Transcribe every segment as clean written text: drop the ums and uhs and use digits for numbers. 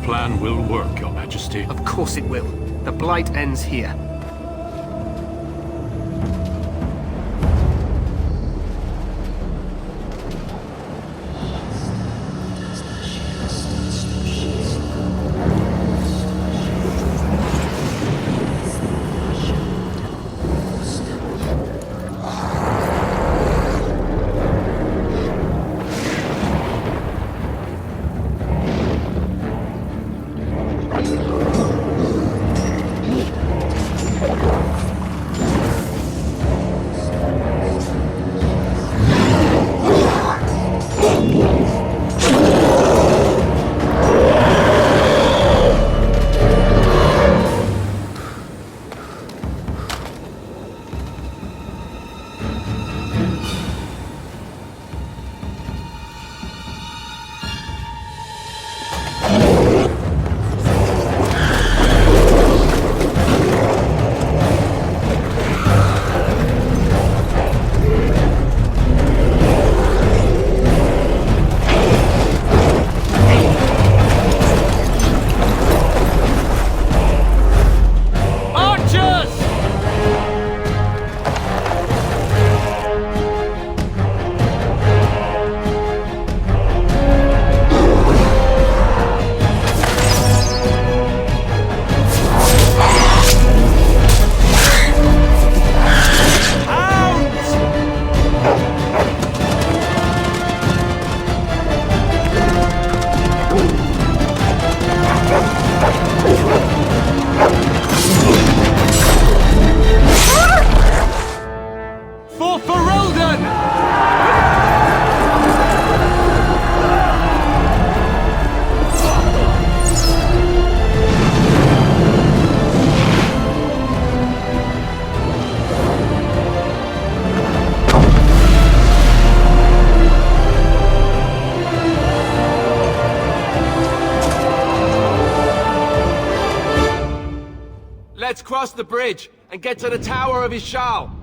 plan will work, Your Majesty. Of course it will. The Blight ends here. Let's cross the bridge and get to the Tower of Ishal.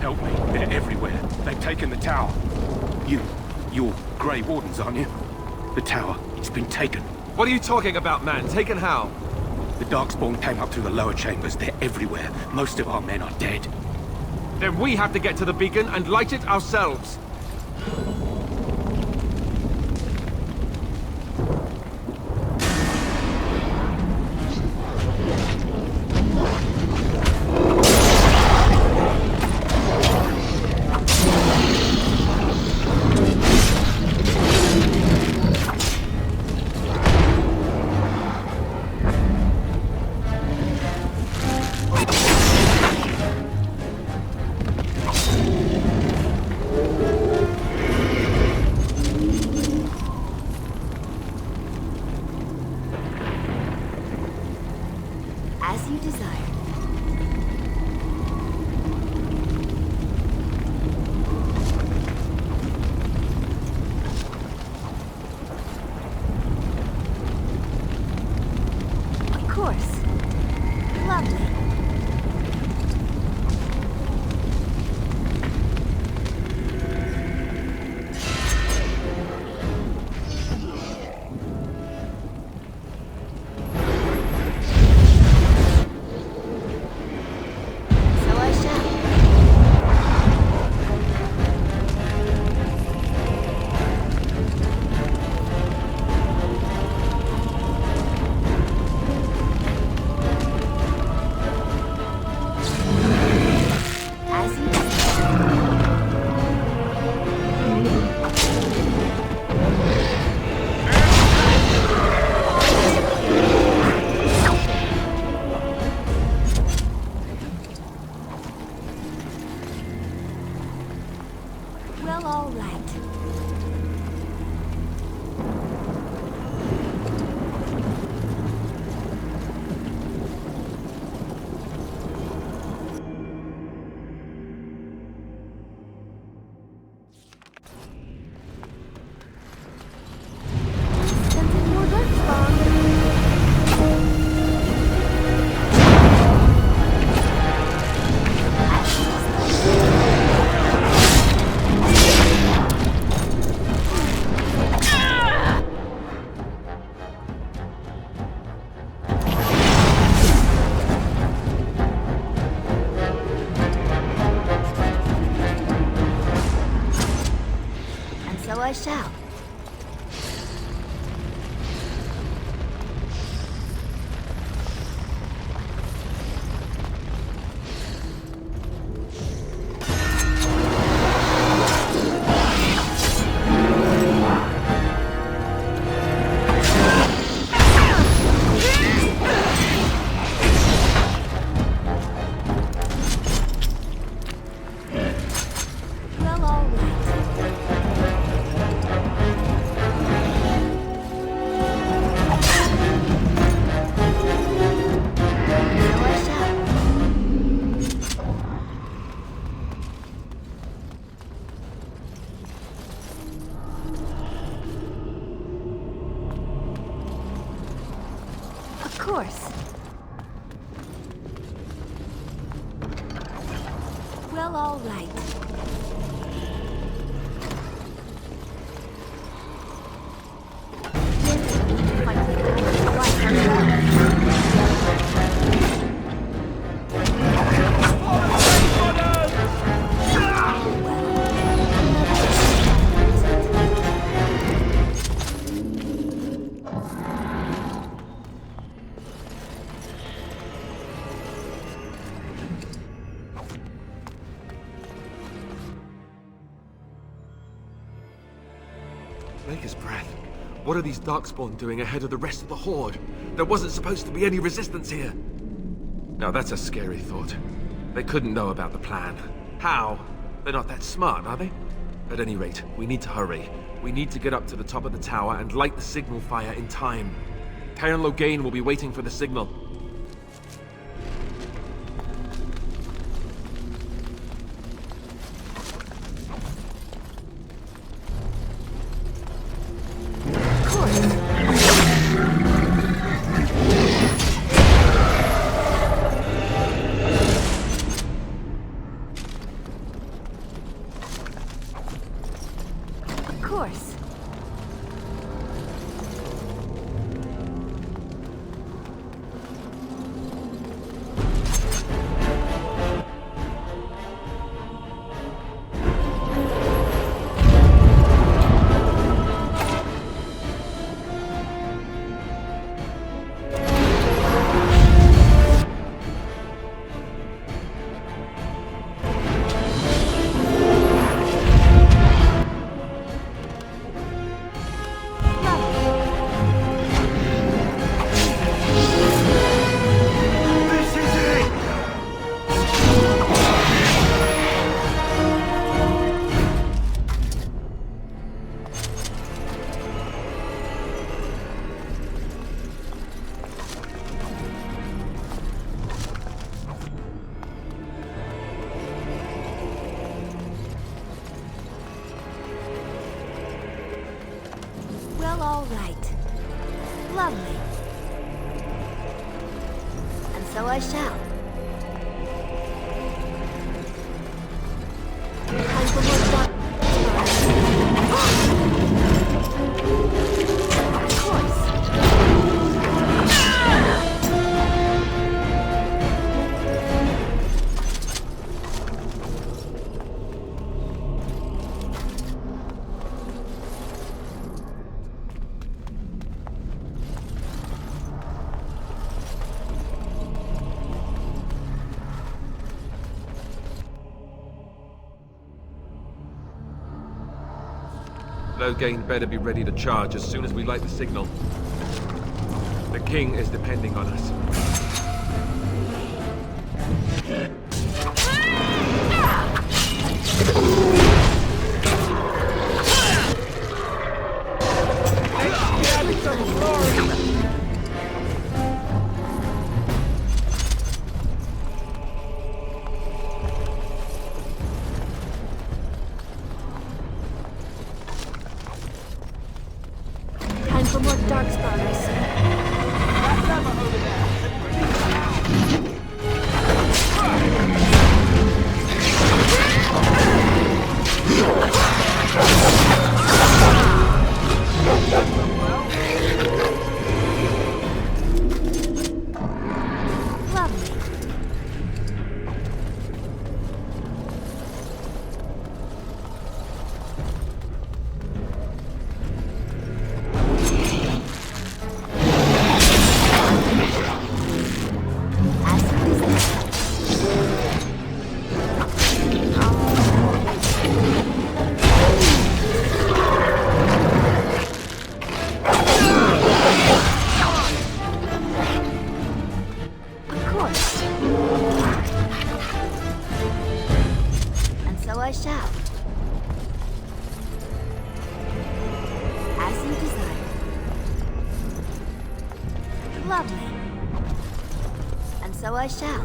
Help me. They're everywhere. They've taken the tower. You're Grey Wardens, aren't you? The tower, it's been taken. What are you talking about, man? Taken how? The Darkspawn came up through the lower chambers. They're everywhere. Most of our men are dead. Then we have to get to the beacon and light it ourselves. As you desire. Of course. Lovely. shall. Well, all right. So I shall. Of course. Well, all right. Maker's breath. What are these Darkspawn doing ahead of the rest of the Horde? There wasn't supposed to be any resistance here. Now that's a scary thought. They couldn't know about the plan. How? They're not that smart, are they? At any rate, we need to hurry. We need to get up to the top of the tower and light the signal fire in time. Karen Logain will be waiting for the signal. Of course. Of course. Well, all right. Lovely. And so I shall. Time for more dark. Of course. Logain better be ready to charge as soon as we light the signal. The king is depending on us. Time for more darkspawn, I see. Lovely. And so I shall.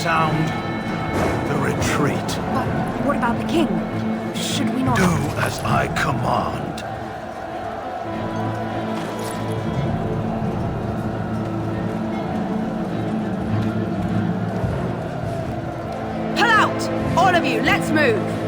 Sound the retreat. But what about the king? Should we not... Do as I command. Pull out! All of you, let's move!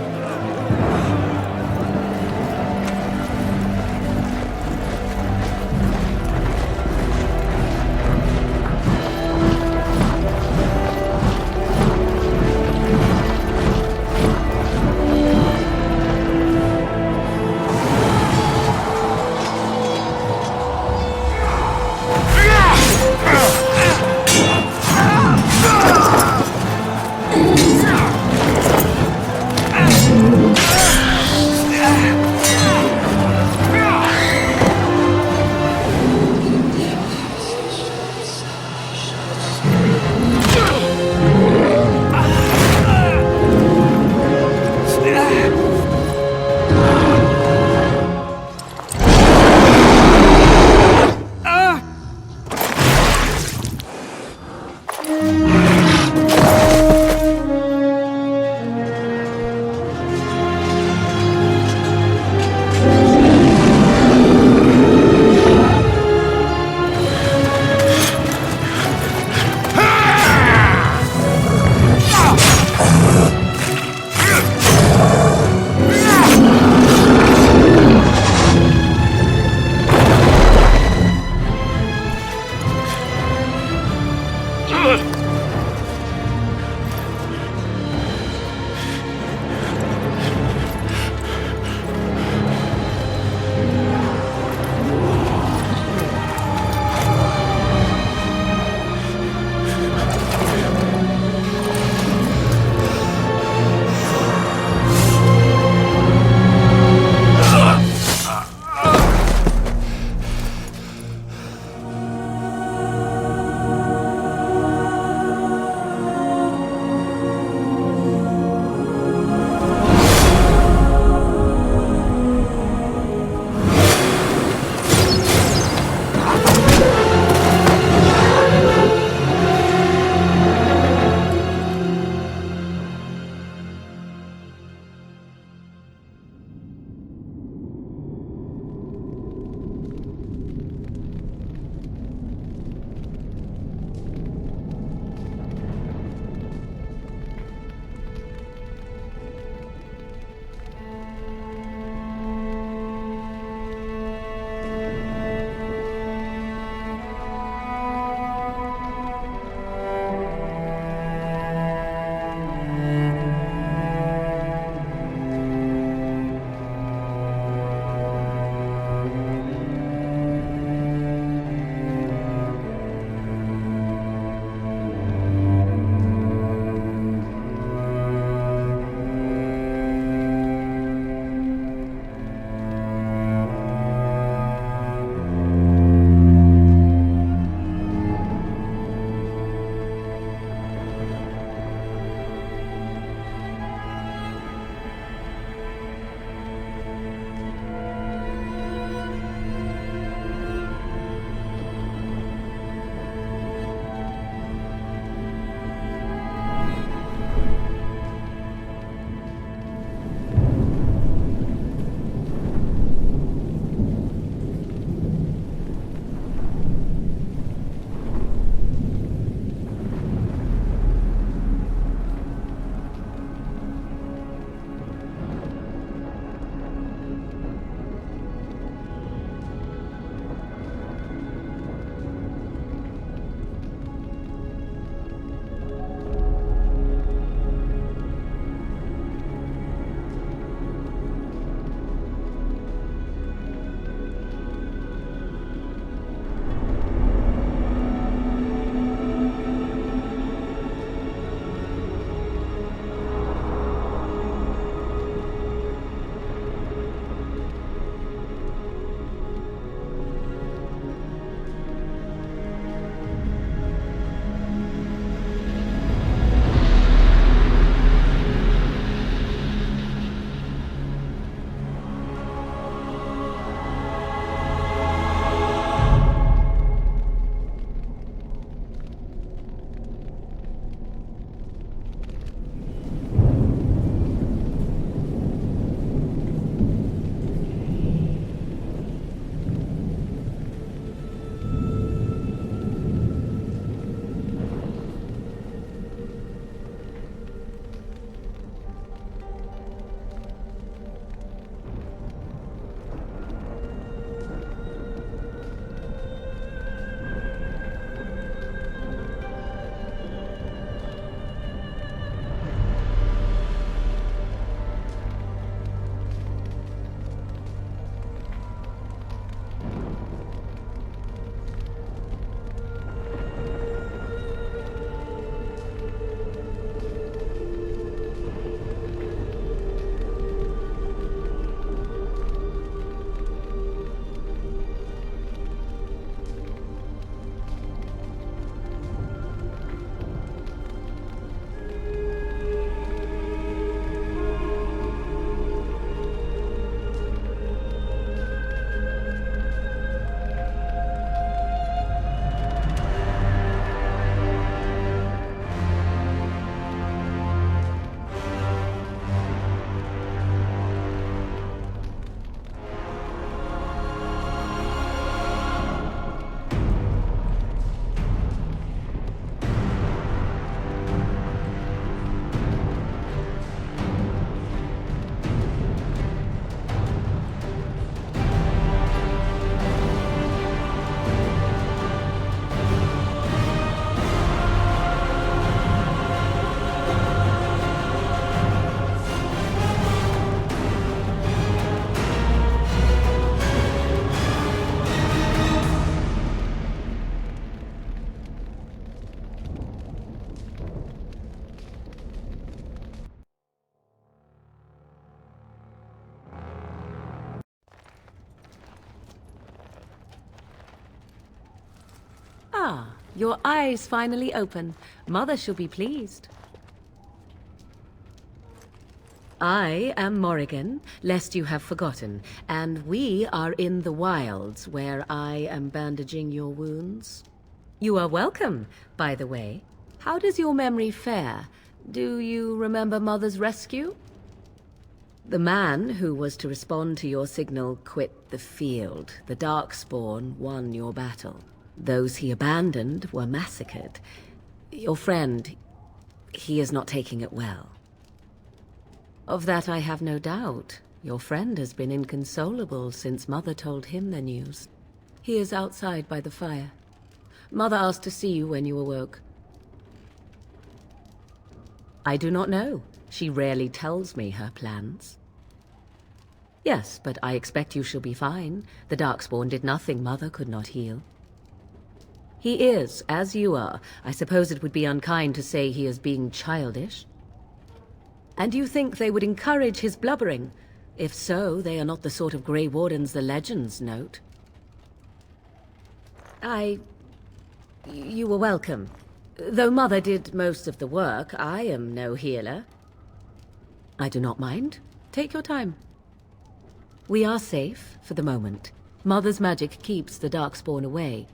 your eyes finally open. Mother shall be pleased. I am Morrigan, lest you have forgotten, and we are in the wilds where I am bandaging your wounds. You are welcome, by the way. How does your memory fare? Do you remember Mother's rescue? The man who was to respond to your signal quit the field. The Darkspawn won your battle. Those he abandoned were massacred. Your friend, he is not taking it well. Of that I have no doubt. Your friend has been inconsolable since Mother told him the news. He is outside by the fire. Mother asked to see you when you awoke. I do not know. She rarely tells me her plans. Yes, but I expect you shall be fine. The Darkspawn did nothing Mother could not heal. He is, as you are. I suppose it would be unkind to say he is being childish. And you think they would encourage his blubbering? If so, they are not the sort of Grey Wardens the legends note. You were welcome. Though Mother did most of the work, I am no healer. I do not mind. Take your time. We are safe, for the moment. Mother's magic keeps the Darkspawn away.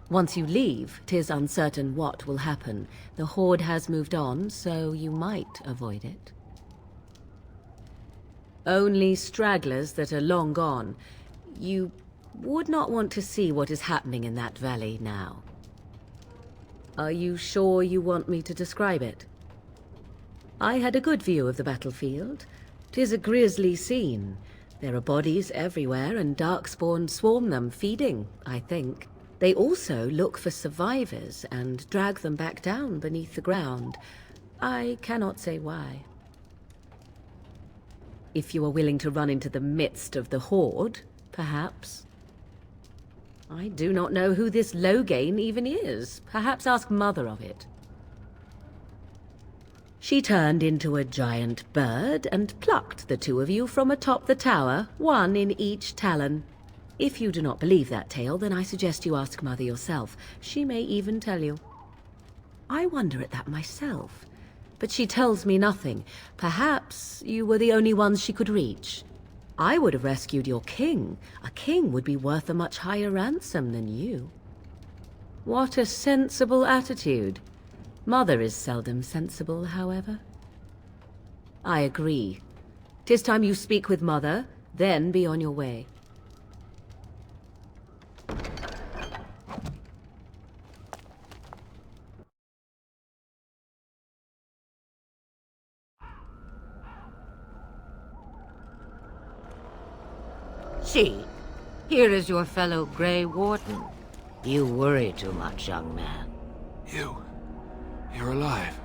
Once you leave, 'tis uncertain what will happen. The Horde has moved on, so you might avoid it. Only stragglers that are long gone. You would not want to see what is happening in that valley now. Are you sure you want me to describe it? I had a good view of the battlefield. 'Tis a grisly scene. There are bodies everywhere, and Darkspawn swarm them, feeding, I think. They also look for survivors and drag them back down beneath the ground. I cannot say why. If you are willing to run into the midst of the Horde, perhaps. I do not know who this Loghain even is. Perhaps ask Mother of it. She turned into a giant bird and plucked the two of you from atop the tower, one in each talon. If you do not believe that tale, then I suggest you ask Mother yourself. She may even tell you. I wonder at that myself. But she tells me nothing. Perhaps you were the only ones she could reach. I would have rescued your king. A king would be worth a much higher ransom than you. What a sensible attitude. Mother is seldom sensible, however. I agree. 'Tis time you speak with Mother, then be on your way. See, here is your fellow Grey Warden. You worry too much, young man. You're alive.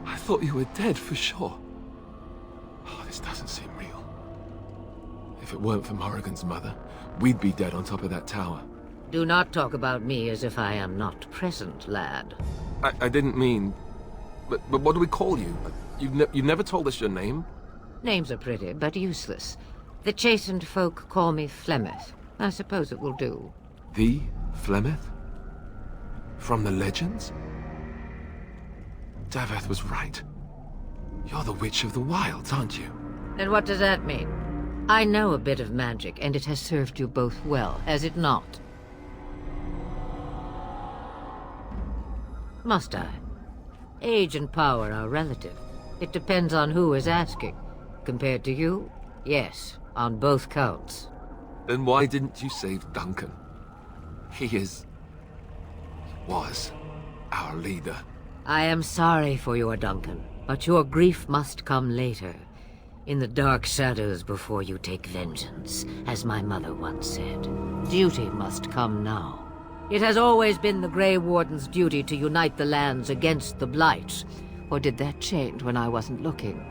I thought you were dead for sure. Oh, this doesn't seem real. If it weren't for Morrigan's mother, we'd be dead on top of that tower. Do not talk about me as if I am not present, lad. I didn't mean... But what do we call you? You've never told us your name? Names are pretty, but useless. The chastened folk call me Flemeth. I suppose it will do. The Flemeth? From the legends? Daveth was right. You're the Witch of the Wilds, aren't you? And what does that mean? I know a bit of magic, and it has served you both well, has it not? Must I? Age and power are relative. It depends on who is asking. Compared to you, yes, on both counts. Then why didn't you save Duncan? He was our leader. I am sorry for your Duncan, but your grief must come later. In the dark shadows before you take vengeance, as my mother once said. Duty must come now. It has always been the Grey Warden's duty to unite the lands against the Blight. Or did that change when I wasn't looking?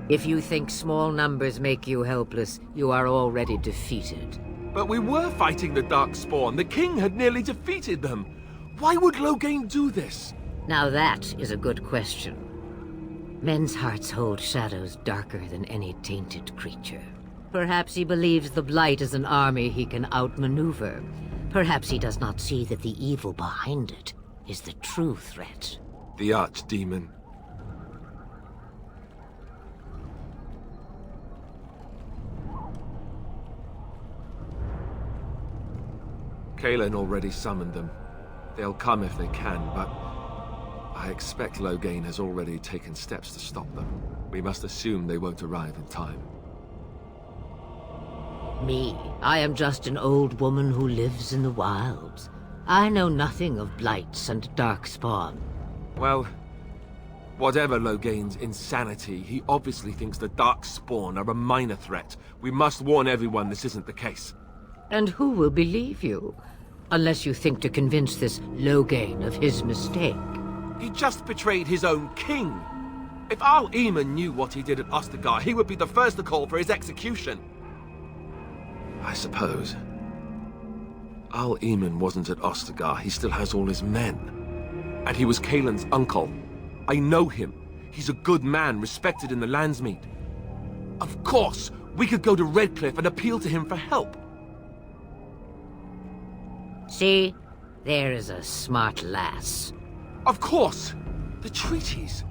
If you think small numbers make you helpless, you are already defeated. But we were fighting the Darkspawn. The king had nearly defeated them. Why would Loghain do this? Now that is a good question. Men's hearts hold shadows darker than any tainted creature. Perhaps he believes the Blight is an army he can outmaneuver. Perhaps he does not see that the evil behind it is the true threat. The archdemon. Kalen already summoned them. They'll come if they can, but I expect Loghain has already taken steps to stop them. We must assume they won't arrive in time. Me, I am just an old woman who lives in the wilds. I know nothing of blights and darkspawn. Well, whatever Loghain's insanity, he obviously thinks the Darkspawn are a minor threat. We must warn everyone this isn't the case. And who will believe you? Unless you think to convince this Loghain of his mistake. He just betrayed his own king. If Al-Eamon knew what he did at Ostagar, he would be the first to call for his execution. I suppose. Al-Eamon wasn't at Ostagar. He still has all his men. And he was Kalen's uncle. I know him. He's a good man, respected in the Landsmeet. Of course, we could go to Redcliffe and appeal to him for help. See? There is a smart lass. Of course! The treaties.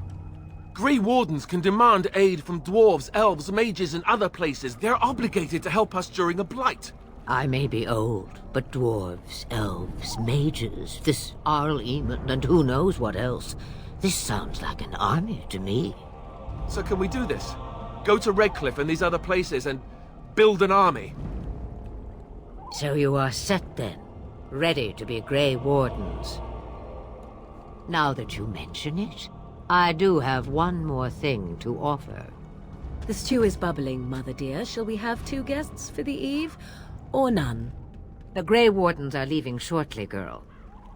Grey Wardens can demand aid from dwarves, elves, mages, and other places. They're obligated to help us during a blight. I may be old, but dwarves, elves, mages, this Al-Eamon, and who knows what else. This sounds like an army to me. So can we do this? Go to Redcliffe and these other places and build an army? So you are set then, ready to be Grey Wardens. Now that you mention it, I do have one more thing to offer. The stew is bubbling, Mother dear. Shall we have 2 guests for the eve, or none? The Grey Wardens are leaving shortly, girl.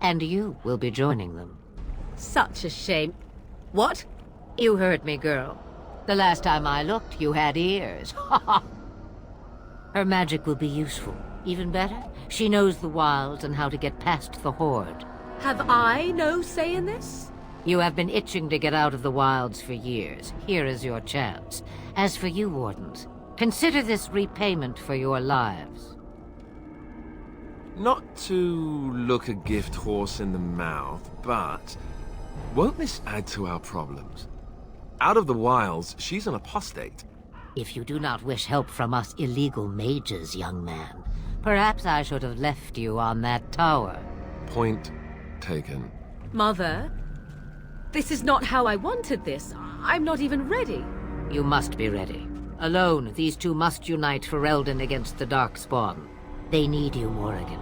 And you will be joining them. Such a shame. What? You heard me, girl. The last time I looked, you had ears. Her magic will be useful. Even better, she knows the wilds and how to get past the Horde. Have I no say in this? You have been itching to get out of the wilds for years. Here is your chance. As for you, Wardens, consider this repayment for your lives. Not to look a gift horse in the mouth, but won't this add to our problems? Out of the wilds, she's an apostate. If you do not wish help from us illegal mages, young man, perhaps I should have left you on that tower. Point taken. Mother, this is not how I wanted this. I'm not even ready. You must be ready. Alone, these 2 must unite for Eldon against the Darkspawn. They need you, Morrigan.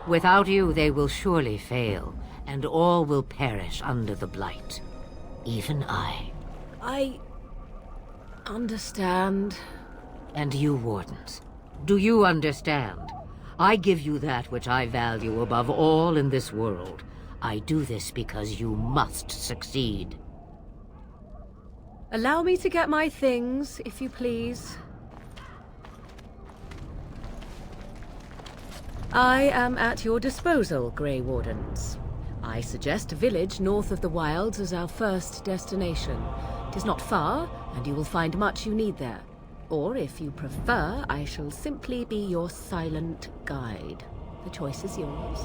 Without you, they will surely fail, and all will perish under the Blight. Even I. I understand. And you, Wardens, do you understand? I give you that which I value above all in this world. I do this because you must succeed. Allow me to get my things, if you please. I am at your disposal, Grey Wardens. I suggest a village north of the wilds as our first destination. It is not far, and you will find much you need there. Or, if you prefer, I shall simply be your silent guide. The choice is yours.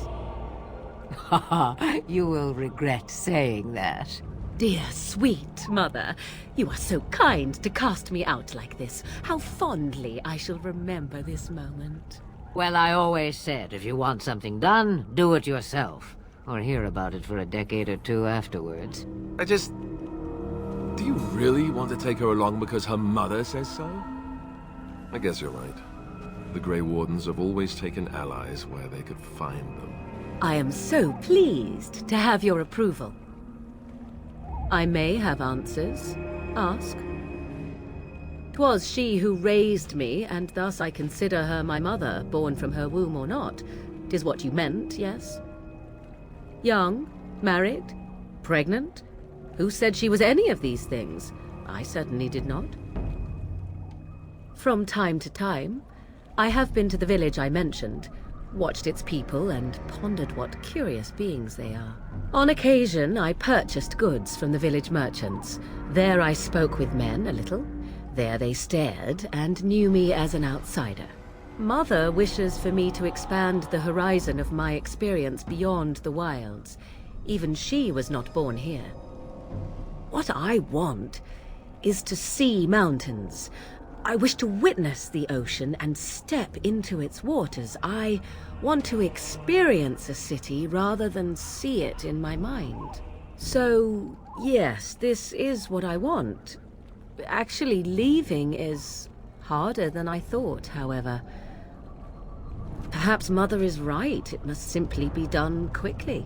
You will regret saying that. Dear, sweet mother, you are so kind to cast me out like this. How fondly I shall remember this moment. Well, I always said, if you want something done, do it yourself. Or hear about it for a decade or 2 afterwards. Do you really want to take her along because her mother says so? I guess you're right. The Grey Wardens have always taken allies where they could find them. I am so pleased to have your approval. I may have answers. Ask. 'Twas she who raised me, and thus I consider her my mother, born from her womb or not. 'Tis what you meant, yes? Young? Married? Pregnant? Who said she was any of these things? I certainly did not. From time to time, I have been to the village I mentioned, watched its people, and pondered what curious beings they are. On occasion, I purchased goods from the village merchants. There I spoke with men a little. There they stared and knew me as an outsider. Mother wishes for me to expand the horizon of my experience beyond the wilds. Even she was not born here. What I want is to see mountains. I wish to witness the ocean and step into its waters. I want to experience a city rather than see it in my mind. So, yes, this is what I want. Actually, leaving is harder than I thought, however. Perhaps Mother is right. It must simply be done quickly.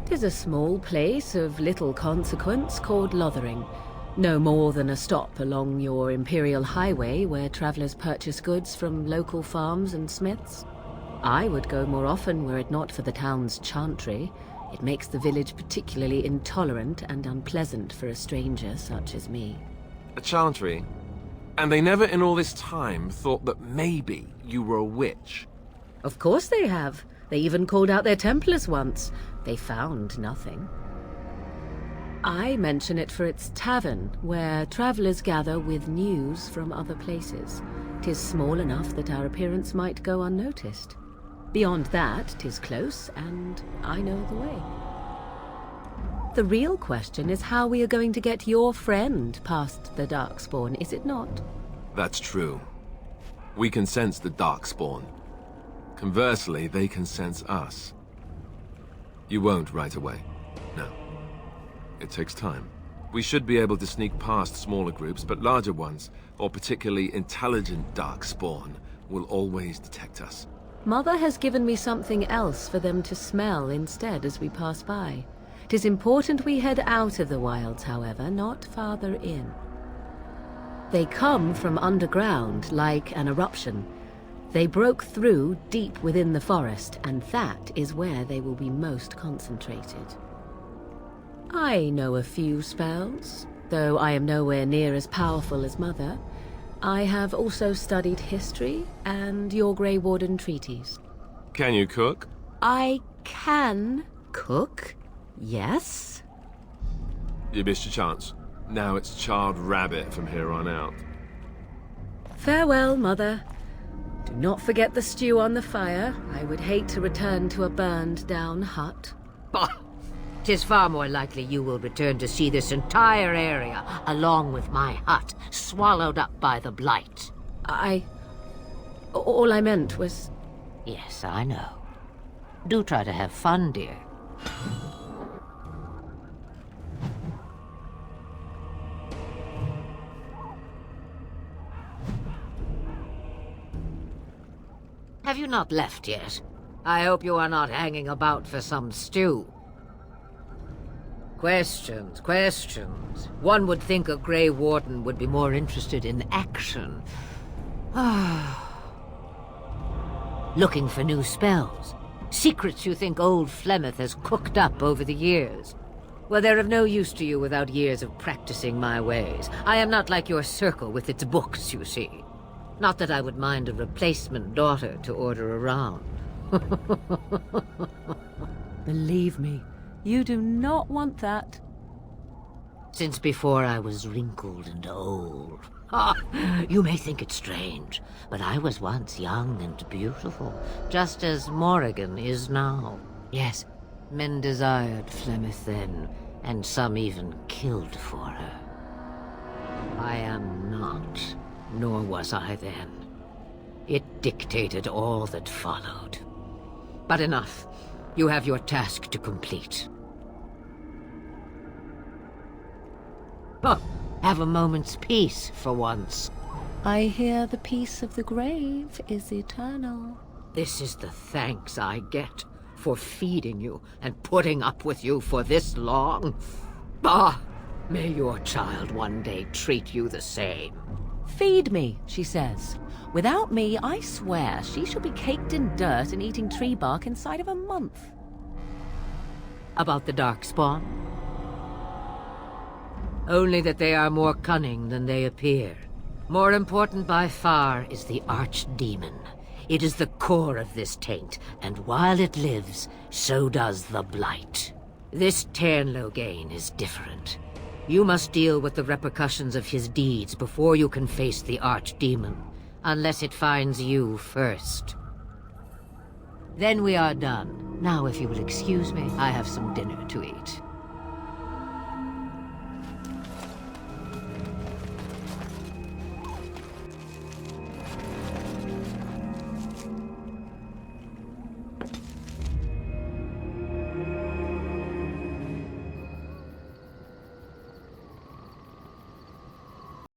'Tis a small place of little consequence called Lothering. No more than a stop along your Imperial Highway where travelers purchase goods from local farms and smiths. I would go more often were it not for the town's chantry. It makes the village particularly intolerant and unpleasant for a stranger such as me. A chantry? And they never in all this time thought that maybe you were a witch? Of course they have. They even called out their Templars once. They found nothing. I mention it for its tavern, where travelers gather with news from other places. 'Tis small enough that our appearance might go unnoticed. Beyond that, 'tis close, and I know the way. The real question is how we are going to get your friend past the Darkspawn, is it not? That's true. We can sense the Darkspawn. Conversely, they can sense us. You won't right away. No. It takes time. We should be able to sneak past smaller groups, but larger ones, or particularly intelligent Darkspawn, will always detect us. Mother has given me something else for them to smell instead as we pass by. 'Tis important we head out of the wilds, however, not farther in. They come from underground, like an eruption. They broke through deep within the forest, and that is where they will be most concentrated. I know a few spells, though I am nowhere near as powerful as Mother. I have also studied history and your Grey Warden treaties. Can you cook? I can cook, yes. You missed your chance. Now it's charred rabbit from here on out. Farewell, Mother. Do not forget the stew on the fire. I would hate to return to a burned-down hut. Bah! 'Tis far more likely you will return to see this entire area, along with my hut, swallowed up by the blight. All I meant was... Yes, I know. Do try to have fun, dear. Have you not left yet? I hope you are not hanging about for some stew. Questions, questions. One would think a Grey Warden would be more interested in action. Looking for new spells. Secrets you think old Flemeth has cooked up over the years. Well, they're of no use to you without years of practicing my ways. I am not like your circle with its books, you see. Not that I would mind a replacement daughter to order around. Believe me, you do not want that. Since before I was wrinkled and old. Ah, you may think it strange, but I was once young and beautiful, just as Morrigan is now. Yes, men desired Flemeth then, and some even killed for her. I am not, nor was I then. It dictated all that followed. But enough. You have your task to complete. Oh, have a moment's peace for once. I hear the peace of the grave is eternal. This is the thanks I get for feeding you and putting up with you for this long. Bah! May your child one day treat you the same. Feed me, she says. Without me, I swear, she shall be caked in dirt and eating tree bark inside of a month. About the Darkspawn? Only that they are more cunning than they appear. More important by far is the Archdemon. It is the core of this taint, and while it lives, so does the Blight. This Tairn Loghain is different. You must deal with the repercussions of his deeds before you can face the Archdemon. unless it finds you first. Then we are done. Now, if you will excuse me, I have some dinner to eat.